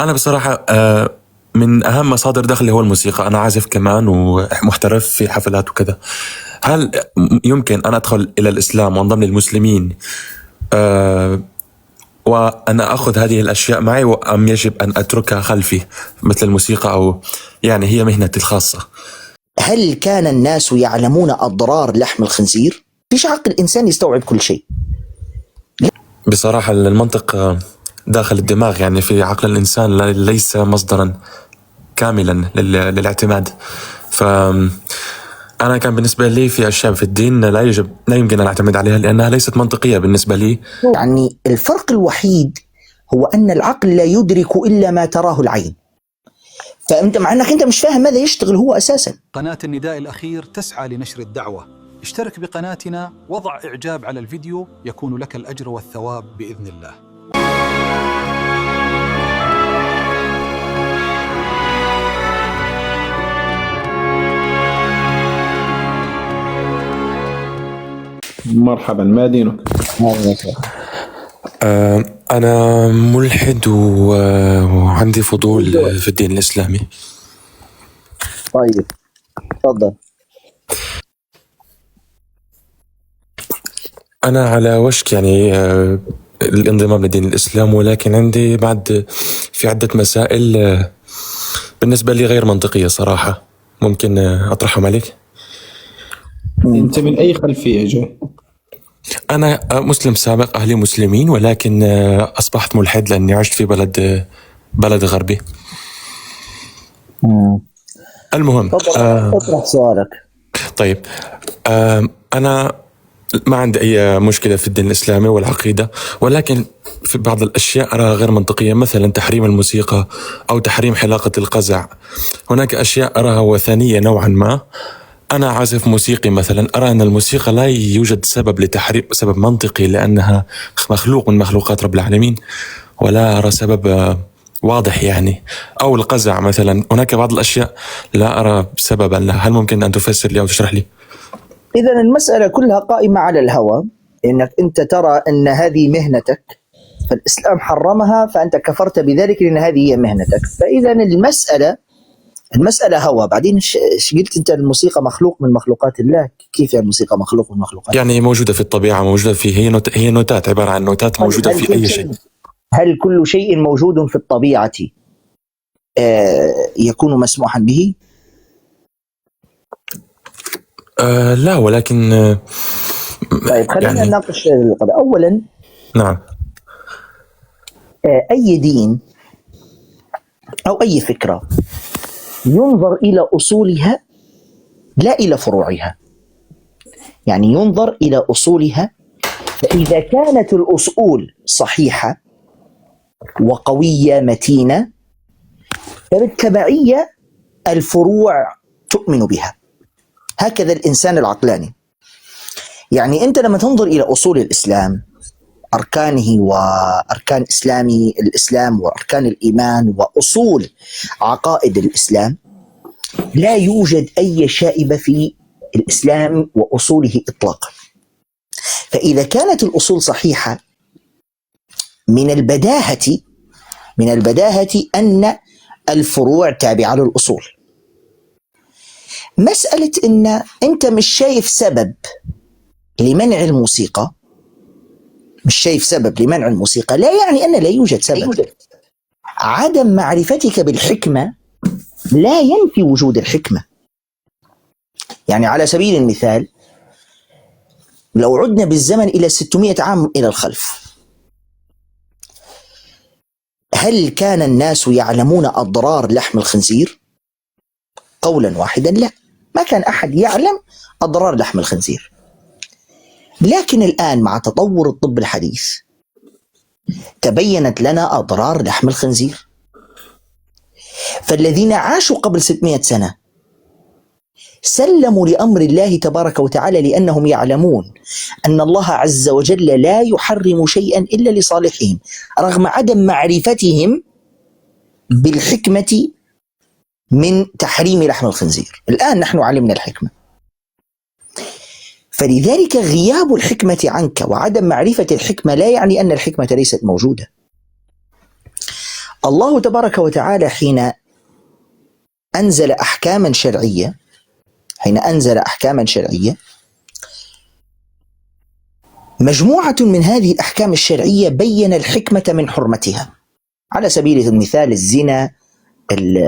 أنا بصراحة من أهم مصادر دخلي هو الموسيقى. أنا عازف كمان ومحترف في حفلات وكذا. هل يمكن أن أدخل إلى الإسلام وأنضم للمسلمين وأنا أخذ هذه الأشياء معي، أم يجب أن أتركها خلفي مثل الموسيقى، أو يعني هي مهنتي الخاصة؟ هل كان الناس يعلمون أضرار لحم الخنزير؟ فيش عقل الإنسان يستوعب كل شيء. بصراحة المنطق داخل الدماغ، يعني في عقل الإنسان ليس مصدرا كاملا للاعتماد. فأنا كان بالنسبة لي في أشياء في الدين لا يمكن أن أعتمد عليها لأنها ليست منطقية بالنسبة لي. يعني الفرق الوحيد هو أن العقل لا يدرك إلا ما تراه العين. فأنت مع أنك أنت مش فاهم ماذا يشتغل هو أساسا. قناة النداء الأخير تسعى لنشر الدعوة. اشترك بقناتنا، وضع إعجاب على الفيديو، يكون لك الأجر والثواب بإذن الله. مرحبا، ما دينك؟ أنا ملحد وعندي فضول في الدين الإسلامي. طيب تفضل. أنا على وشك يعني الانضمام لدين الإسلام، ولكن عندي بعد في عدة مسائل بالنسبة لي غير منطقية صراحة. ممكن أطرحهم عليك؟ أنت من أي خلفية جاي؟ أنا مسلم سابق، أهلي مسلمين، ولكن أصبحت ملحد لأني عشت في بلد غربي. المهم اطرح سؤالك. طيب أنا ما عندي أي مشكلة في الدين الإسلامي والعقيدة، ولكن في بعض الأشياء أراها غير منطقية، مثلا تحريم الموسيقى أو تحريم حلاقة القزع. هناك أشياء أراها وثنية نوعا ما. أنا عازف موسيقي مثلا، أرى أن الموسيقى لا يوجد سبب لتحريم، سبب منطقي، لأنها مخلوق من مخلوقات رب العالمين، ولا أرى سبب واضح يعني. أو القزع مثلا، هناك بعض الأشياء لا أرى سببا لها. هل ممكن أن تفسر لي أو تشرح لي؟ إذن المسألة كلها قائمة على الهوى، إنك أنت ترى أن هذه مهنتك فالإسلام حرمها فأنت كفرت بذلك لأن هذه هي مهنتك. فإذا المسألة هوى. بعدين قلت أنت الموسيقى مخلوق من مخلوقات الله. كيف يعني الموسيقى مخلوق من مخلوقات الله؟ يعني موجودة في الطبيعة، موجودة هي نوتات، عبارة عن نوتات موجودة في أي شيء. هل كل شيء موجود في الطبيعة يكون مسموحا به؟ لا، ولكن طيب خلينا يعني نناقش القضية. أولا، نعم، أي دين أو أي فكرة ينظر إلى أصولها لا إلى فروعها. يعني ينظر إلى أصولها، فإذا كانت الأصول صحيحة وقوية متينة فبالتبعية الفروع تؤمن بها. هكذا الإنسان العقلاني. يعني أنت لما تنظر إلى أصول الإسلام، أركانه وأركان الإسلام وأركان الإيمان وأصول عقائد الإسلام، لا يوجد أي شائبة في الإسلام وأصوله إطلاقا. فإذا كانت الأصول صحيحة، من البداهة أن الفروع تابعة للأصول. مسألة أن أنت مش شايف سبب لمنع الموسيقى، لا يعني أن لا يوجد سبب. عدم معرفتك بالحكمة لا ينفي وجود الحكمة. يعني على سبيل المثال، لو عدنا بالزمن إلى 600 عام إلى الخلف، هل كان الناس يعلمون أضرار لحم الخنزير؟ قولا واحدا لا، ما كان أحد يعلم أضرار لحم الخنزير. لكن الآن مع تطور الطب الحديث تبينت لنا أضرار لحم الخنزير. فالذين عاشوا قبل 600 سنة سلموا لأمر الله تبارك وتعالى، لأنهم يعلمون أن الله عز وجل لا يحرم شيئا إلا لصالحهم، رغم عدم معرفتهم بالحكمة من تحريم لحم الخنزير. الآن نحن علمنا الحكمة، فلذلك غياب الحكمة عنك وعدم معرفة الحكمة لا يعني أن الحكمة ليست موجودة. الله تبارك وتعالى حين أنزل أحكاما شرعية، مجموعة من هذه الأحكام الشرعية بين الحكمة من حرمتها. على سبيل المثال الزنا،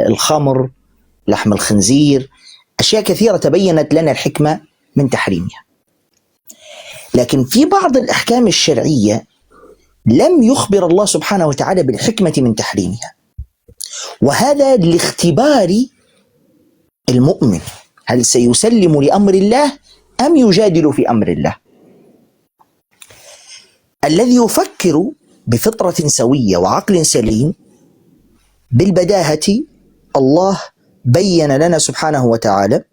الخمر، لحم الخنزير، أشياء كثيرة تبينت لنا الحكمة من تحريمها. لكن في بعض الأحكام الشرعية لم يخبر الله سبحانه وتعالى بالحكمة من تحريمها، وهذا لاختبار المؤمن، هل سيسلم لأمر الله أم يجادل في أمر الله. الذي يفكر بفطرة سوية وعقل سليم بالبداهة الله بين لنا سبحانه وتعالى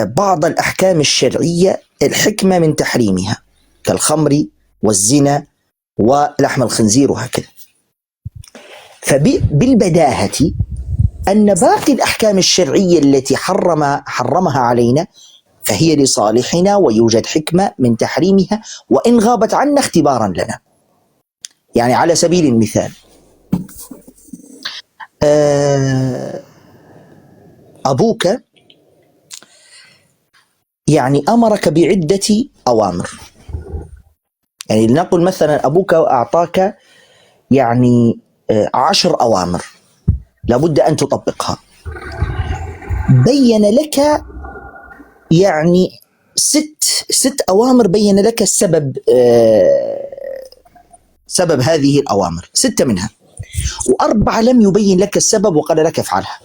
بعض الأحكام الشرعية الحكمة من تحريمها، كالخمر والزنا ولحم الخنزير وهكذا. فبالبداهة أن باقي الأحكام الشرعية التي حرمها علينا فهي لصالحنا، ويوجد حكمة من تحريمها وإن غابت عنا اختبارا لنا. يعني على سبيل المثال أبوك يعني أمرك بعدة أوامر، يعني لنقل مثلا أبوك أعطاك يعني 10 أوامر لابد أن تطبقها، بين لك يعني ست أوامر، بين لك سبب هذه الأوامر، 6 منها، و4 لم يبين لك السبب وقال لك افعلها.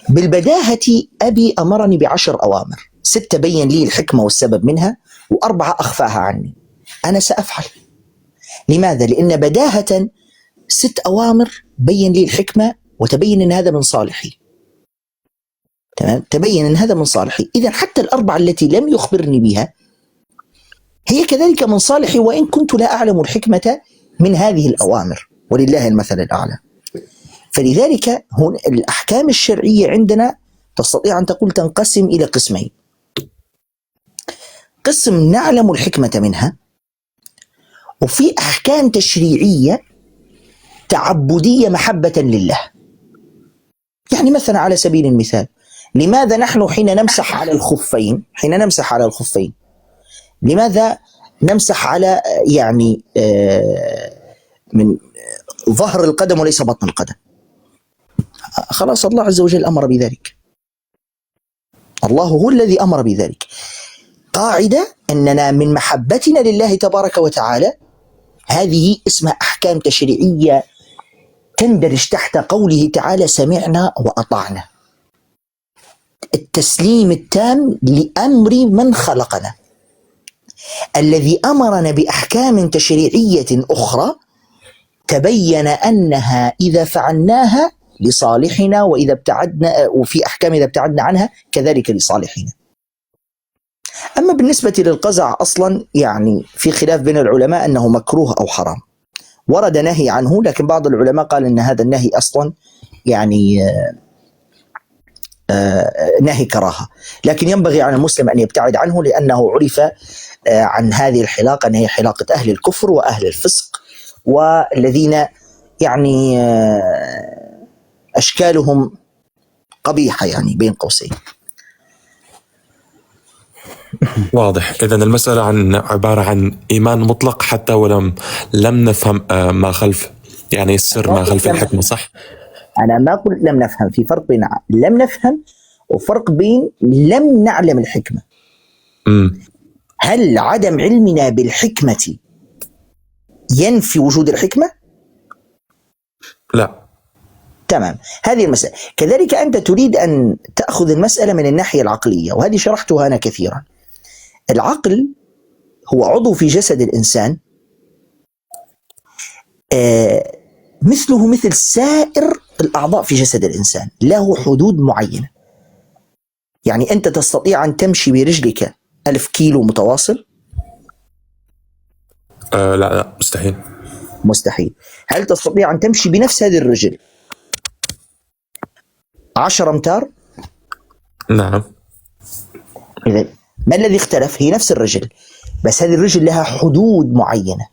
بالبداهة أبي أمرني ب10 أوامر، 6 بين لي الحكمة والسبب منها، و4 أخفاها عني، أنا سأفعل. لماذا؟ لأن بداهة 6 أوامر بين لي الحكمة وتبين أن هذا من صالحي، تمام؟ تبين أن هذا من صالحي، إذا حتى ال4 التي لم يخبرني بها هي كذلك من صالحي، وإن كنت لا أعلم الحكمة من هذه الأوامر، ولله المثل الأعلى. فلذلك هنا الأحكام الشرعية عندنا تستطيع أن تقول تنقسم إلى قسمين: قسم نعلم الحكمة منها، وفي أحكام تشريعية تعبدية محبة لله. يعني مثلا على سبيل المثال، لماذا نحن حين نمسح على الخفين لماذا نمسح على يعني من ظهر القدم وليس بطن القدم؟ خلاص الله عز وجل أمر بذلك، الله هو الذي أمر بذلك. قاعدة أننا من محبتنا لله تبارك وتعالى، هذه اسمها أحكام تشريعية تندرج تحت قوله تعالى سمعنا وأطعنا، التسليم التام لأمر من خلقنا، الذي أمرنا بأحكام تشريعية أخرى تبين أنها إذا فعلناها لصالحنا، وإذا ابتعدنا، وفي أحكام إذا ابتعدنا عنها كذلك لصالحنا. أما بالنسبة للقزع أصلا يعني في خلاف بين العلماء أنه مكروه أو حرام، ورد نهي عنه، لكن بعض العلماء قال أن هذا النهي أصلا يعني نهي كراهة، لكن ينبغي على المسلم أن يبتعد عنه، لأنه عرف عن هذه الحلاقة أن هي حلاقة أهل الكفر وأهل الفسق، والذين يعني أشكالهم قبيحة يعني بين قوسين. واضح. إذن المسألة عبارة عن إيمان مطلق حتى ولم نفهم ما خلف، يعني السر ما خلف الحكمة، صح؟ أنا ما قلت لم نفهم، في فرق بين لم نفهم وفرق بين لم نعلم الحكمة. هل عدم علمنا بالحكمة ينفي وجود الحكمة؟ لا. تمام، هذه المسألة. كذلك أنت تريد أن تأخذ المسألة من الناحية العقلية، وهذه شرحتها أنا كثيرا. العقل هو عضو في جسد الإنسان مثله مثل سائر الأعضاء في جسد الإنسان، له حدود معينة. يعني أنت تستطيع أن تمشي برجلك 1000 كيلو متواصل؟ لا مستحيل. هل تستطيع أن تمشي بنفس هذه الرجل 10 أمتار؟ نعم. إذا ما الذي اختلف؟ هي نفس الرجل، بس هذه الرجل لها حدود معينة،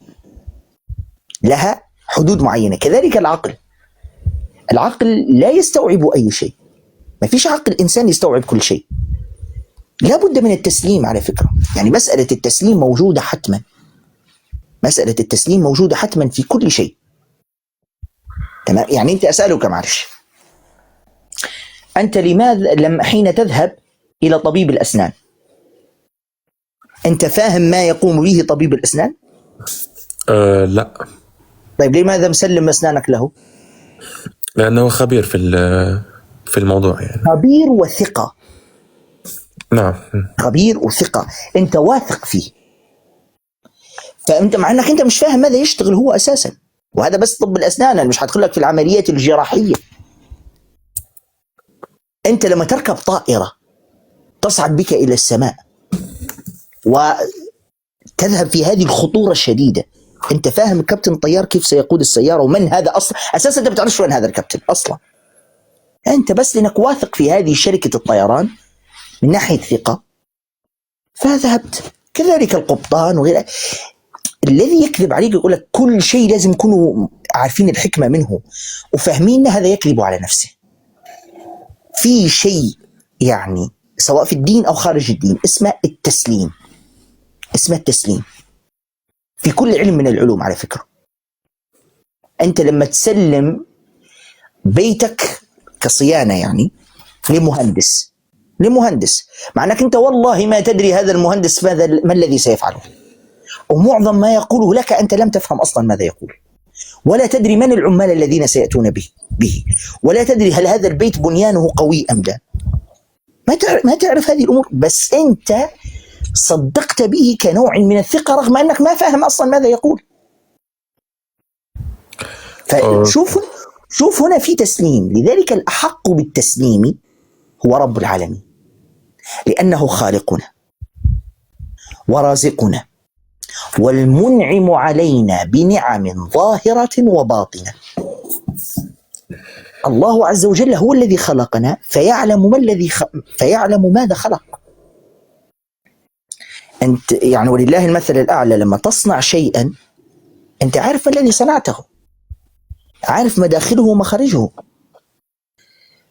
لها حدود معينة. كذلك العقل لا يستوعب أي شيء، ما فيش عقل إنسان يستوعب كل شيء، لا بد من التسليم على فكرة. يعني مسألة التسليم موجودة حتما، مسألة التسليم موجودة حتما في كل شيء. تمام. يعني أنت أسألك معلش، أنت لماذا لما حين تذهب إلى طبيب الأسنان أنت فاهم ما يقوم به طبيب الأسنان؟ لا. طيب لماذا مسلم أسنانك له؟ لأنه خبير في الموضوع يعني. خبير وثقة. نعم. خبير وثقة، أنت واثق فيه، فأنت مع أنك أنت مش فاهم ماذا يشتغل هو أساسا. وهذا بس طب الأسنان، أنا مش هدخلك في العمليات الجراحية. أنت لما تركب طائرة تصعد بك إلى السماء وتذهب في هذه الخطورة الشديدة، أنت فاهم الكابتن الطيار كيف سيقود السيارة ومن هذا أصلا؟ أساسا أنت ما بتعرفش وين هذا الكابتن أصلا، أنت بس لأنك واثق في هذه شركة الطيران من ناحية ثقة فذهبت. كذلك القبطان وغيره، الذي يكذب عليك يقول لك كل شيء لازم يكونوا عارفين الحكمة منه وفاهمين، هذا يكذب على نفسه. في شيء يعني سواء في الدين أو خارج الدين اسمه التسليم، اسمه التسليم في كل علم من العلوم على فكرة. أنت لما تسلم بيتك كصيانة يعني لمهندس مع أنك أنت والله ما تدري هذا المهندس ما الذي سيفعله، ومعظم ما يقوله لك أنت لم تفهم أصلا ماذا يقول، ولا تدري من العمال الذين سيأتون به، ولا تدري هل هذا البيت بنيانه قوي أم لا، ما تعرف هذه الأمور، بس أنت صدقت به كنوع من الثقة رغم أنك ما فاهم أصلا ماذا يقول. شوف هنا في تسليم. لذلك الأحق بالتسليم هو رب العالمين، لأنه خالقنا ورازقنا والمنعم علينا بنعم ظاهرة وباطنة. الله عز وجل هو الذي خلقنا فيعلم ماذا خلق. أنت يعني ولله المثل الأعلى، لما تصنع شيئا أنت عارف ما الذي صنعته، عارف مداخله ومخارجه.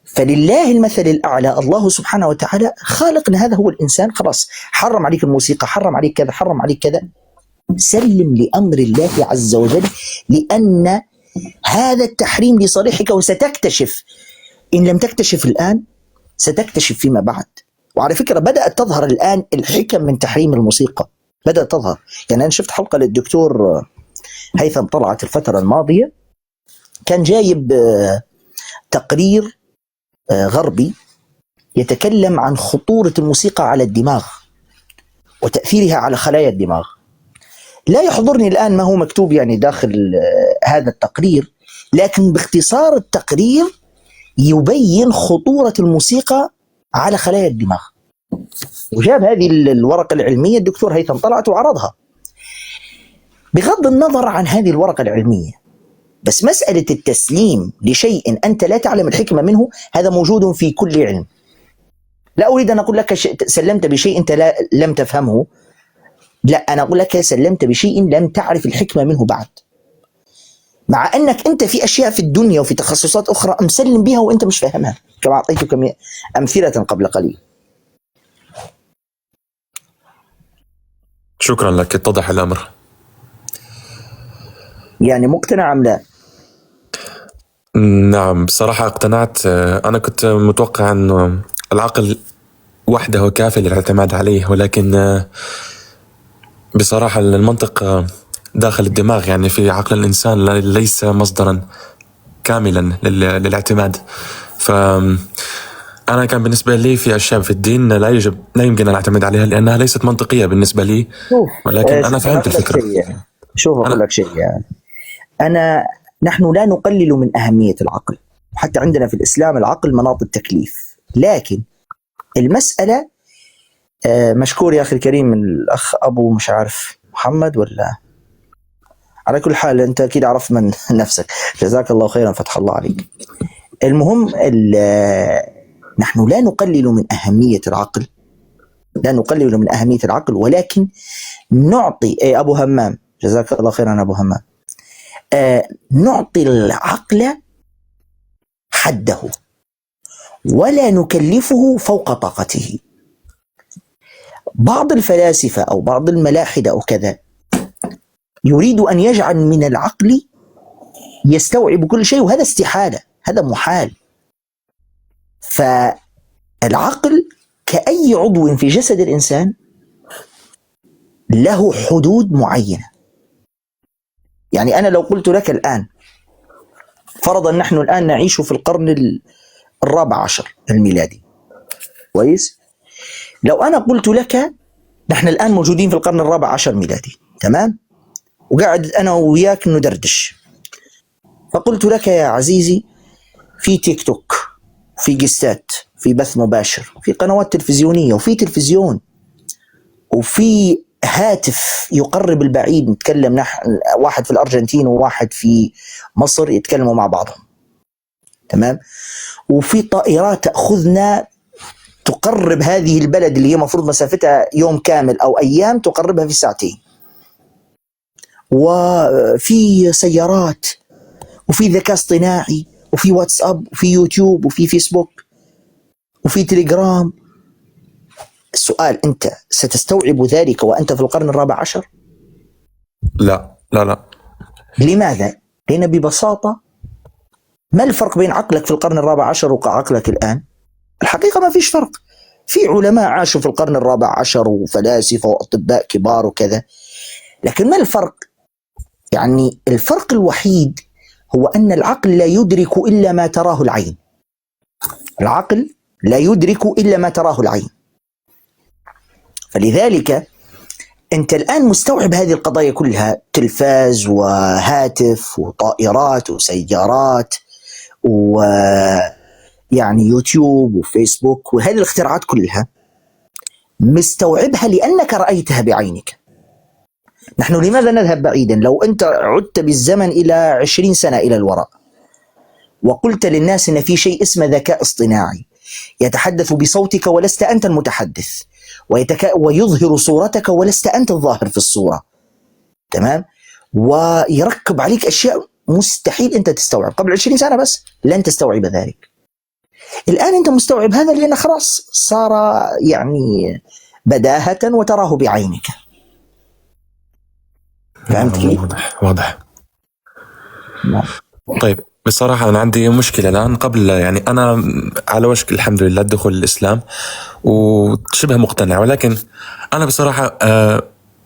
فلله المثل الأعلى، الله سبحانه وتعالى خالقنا، هذا هو الإنسان. خلاص حرم عليك الموسيقى، حرم عليك كذا، حرم عليك كذا، سلم لأمر الله عز وجل، لأن هذا التحريم لصالحك، وستكتشف إن لم تكتشف الآن ستكتشف فيما بعد. وعلى فكرة بدأت تظهر الآن الحكم من تحريم الموسيقى، بدأت تظهر. يعني أنا شفت حلقة للدكتور هيثم طلعت الفترة الماضية، كان جايب تقرير غربي يتكلم عن خطورة الموسيقى على الدماغ وتأثيرها على خلايا الدماغ. لا يحضرني الآن ما هو مكتوب يعني داخل هذا التقرير، لكن باختصار التقرير يبين خطورة الموسيقى على خلايا الدماغ. وجاب هذه الورقة العلمية الدكتور هيثم طلعت وعرضها، بغض النظر عن هذه الورقة العلمية. بس مسألة التسليم لشيء أنت لا تعلم الحكمة منه، هذا موجود في كل علم. لا أريد أن أقول لك سلمت بشيء أنت لم تفهمه، لا، أنا أقول لك سلمت بشيء لم تعرف الحكمة منه بعد، مع أنك أنت في أشياء في الدنيا وفي تخصصات أخرى مسلم بها وأنت مش فاهمها، كما أعطيتك أمثلة قبل قليل. شكرا لك، اتضح الأمر. يعني مقتنع أم لا؟ نعم بصراحة اقتنعت. أنا كنت متوقع أن العقل وحده كافي للاعتماد عليه، ولكن بصراحة المنطق داخل الدماغ، يعني في عقل الإنسان ليس مصدرا كاملا للاعتماد. فأنا كان بالنسبة لي في أشياء في الدين لا يمكن أن أعتمد عليها لأنها ليست منطقية بالنسبة لي، ولكن أنا فهمت الفكرة. شوف أقول لك شيء، يعني نحن لا نقلل من أهمية العقل، حتى عندنا في الإسلام العقل مناط التكليف، لكن المسألة مشكور يا أخي الكريم من الأخ أبو مش عارف محمد ولا، على كل حال أنت أكيد عرفت من نفسك، جزاك الله خيرا، فتح الله عليك. المهم نحن لا نقلل من أهمية العقل، لا نقلل من أهمية العقل، ولكن نعطي أبو همام، جزاك الله خيرا أبو همام، نعطي العقل حده ولا نكلفه فوق طاقته. بعض الفلاسفة أو بعض الملاحدة أو كذا يريد أن يجعل من العقل يستوعب كل شيء، وهذا استحالة، هذا محال. فالعقل كأي عضو في جسد الإنسان له حدود معينة. يعني أنا لو قلت لك الآن، فرضا نحن الآن نعيش في القرن 14 الميلادي، كويس؟ لو أنا قلت لك نحن الآن موجودين في القرن 14 ميلادي، تمام؟ وقاعد أنا وياك ندردش، فقلت لك يا عزيزي في تيك توك، في جستات، في بث مباشر، في قنوات تلفزيونية، وفي تلفزيون، وفي هاتف يقرب البعيد، نتكلم نحن واحد في الأرجنتين وواحد في مصر يتكلموا مع بعضهم، تمام؟ وفي طائرات تأخذنا تقرب هذه البلد اللي هي مفروض مسافتها يوم كامل أو أيام، تقربها في ساعتين، وفي سيارات، وفي ذكاء اصطناعي، وفي واتساب، وفي يوتيوب، وفي فيسبوك، وفي تليجرام. السؤال، أنت ستستوعب ذلك وأنت في القرن 14؟ لا لا لا. لماذا؟ لأن ببساطة ما الفرق بين عقلك في القرن 14 وعقلك الآن؟ الحقيقة ما فيش فرق. في علماء عاشوا في القرن 14 وفلاسفة وأطباء كبار وكذا، لكن ما الفرق؟ يعني الفرق الوحيد هو أن العقل لا يدرك إلا ما تراه العين. العقل لا يدرك إلا ما تراه العين. فلذلك أنت الآن مستوعب هذه القضايا كلها، تلفاز وهاتف وطائرات وسيارات ويعني يوتيوب وفيسبوك، وهذه الاختراعات كلها مستوعبها لأنك رأيتها بعينك. نحن لماذا نذهب بعيدا؟ لو أنت عدت بالزمن إلى 20 سنة إلى الوراء وقلت للناس أن في شيء اسمه ذكاء اصطناعي يتحدث بصوتك ولست أنت المتحدث، ويظهر صورتك ولست أنت الظاهر في الصورة، تمام؟ ويركب عليك أشياء مستحيل أنت تستوعب. قبل 20 سنة بس لن تستوعب ذلك. الآن أنت مستوعب هذا لأن خلاص صار يعني بداهة وتراه بعينك. فهمت كيف؟ واضح. طيب بصراحة أنا عندي مشكلة الآن. قبل يعني أنا على وشك الحمد لله الدخول الإسلام وشبه مقتنع، ولكن أنا بصراحة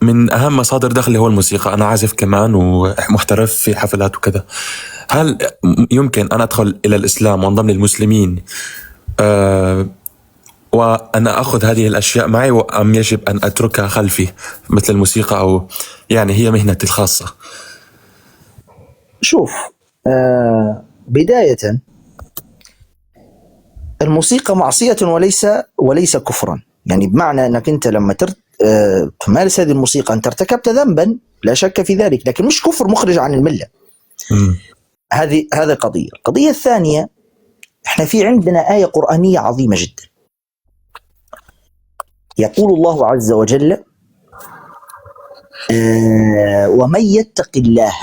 من أهم مصادر دخلي هو الموسيقى. أنا عازف كمان ومحترف في حفلات وكذا. هل يمكن أن أدخل إلى الإسلام وانضم للمسلمين وأنا أخذ هذه الأشياء معي، أم يجب أن أتركها خلفي مثل الموسيقى، أو يعني هي مهنتي الخاصة؟ شوف، بداية الموسيقى معصية وليس كفرا. يعني بمعنى أنك أنت لما تمارس هذه الموسيقى أنت ارتكبت ذنبا لا شك في ذلك، لكن مش كفر مخرج عن الملة. هذا قضية. القضية الثانية، احنا في عندنا آية قرآنية عظيمة جدا، يقول الله عز وجل: ومن يتق الله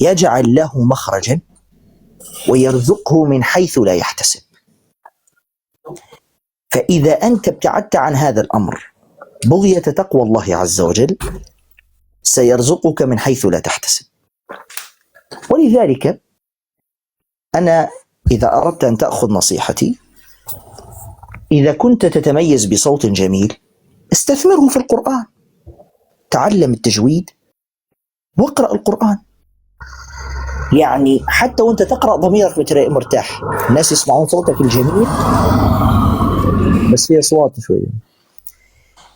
يجعل له مخرجا ويرزقه من حيث لا يحتسب. فإذا أنت ابتعدت عن هذا الأمر بغية تقوى الله عز وجل سيرزقك من حيث لا تحتسب. ولذلك أنا إذا أردت أن تأخذ نصيحتي، إذا كنت تتميز بصوت جميل استثمره في القرآن، تعلم التجويد واقرأ القرآن. يعني حتى وانت تقرأ ضميرك مرتاح، الناس يسمعون صوتك الجميل، بس في أصوات شوية،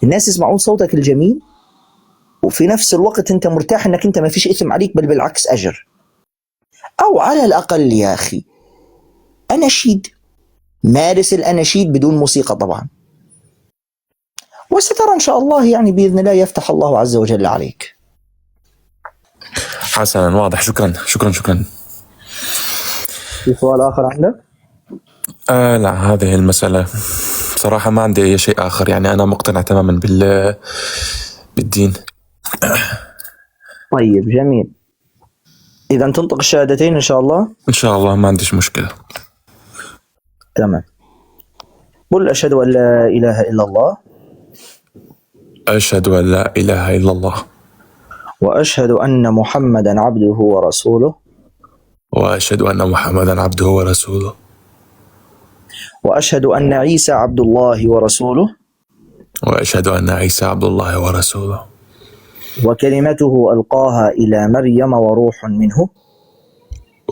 الناس يسمعون صوتك الجميل وفي نفس الوقت انت مرتاح انك انت ما فيش إثم عليك، بل بالعكس أجر. أو على الأقل يا أخي أناشيد، مارس الأناشيد بدون موسيقى طبعا، وسترى إن شاء الله يعني بإذن الله يفتح الله عز وجل عليك. حسنا، واضح. شكرا. في سؤال آخر عندك؟ لا، هذه المسألة صراحة ما عندي أي شيء آخر. يعني أنا مقتنع تماما بالدين. طيب جميل. إذا تنطق الشهادتين إن شاء الله. إن شاء الله ما عنديش مشكلة. تمام. قل أشهد أن لا إله إلا الله. أشهد أن لا إله إلا الله. وأشهد أن محمدا عبده ورسوله. وأشهد أن محمدا عبده ورسوله. وأشهد أن عيسى عبد الله ورسوله. وأشهد أن عيسى عبد الله ورسوله. وكلمته ألقاها إلى مريم وروح منه.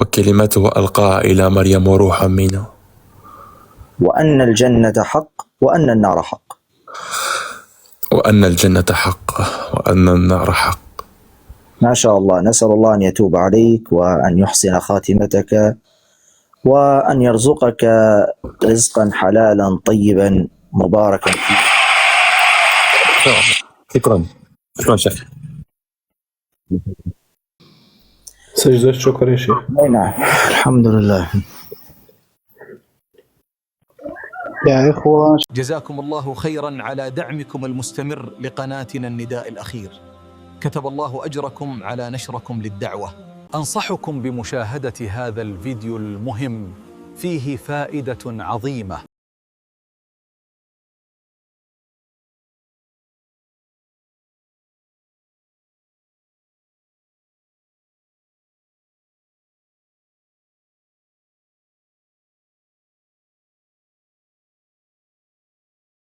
وكلمته ألقاها إلى مريم وروح منه. وأن الجنة حق وأن النار حق. وأن الجنة حق وأن النار حق. ما شاء الله. نسأل الله أن يتوب عليك وأن يحسن خاتمتك وأن يرزقك رزقا حلالا طيبا مباركا فيه. شكرا. شكرا شيخ. سجدة الشكر يا شيخ. نعم الحمد لله. يا إخوة، جزاكم الله خيرا على دعمكم المستمر لقناتنا النداء الأخير. كتب الله أجركم على نشركم للدعوة. أنصحكم بمشاهدة هذا الفيديو المهم، فيه فائدة عظيمة.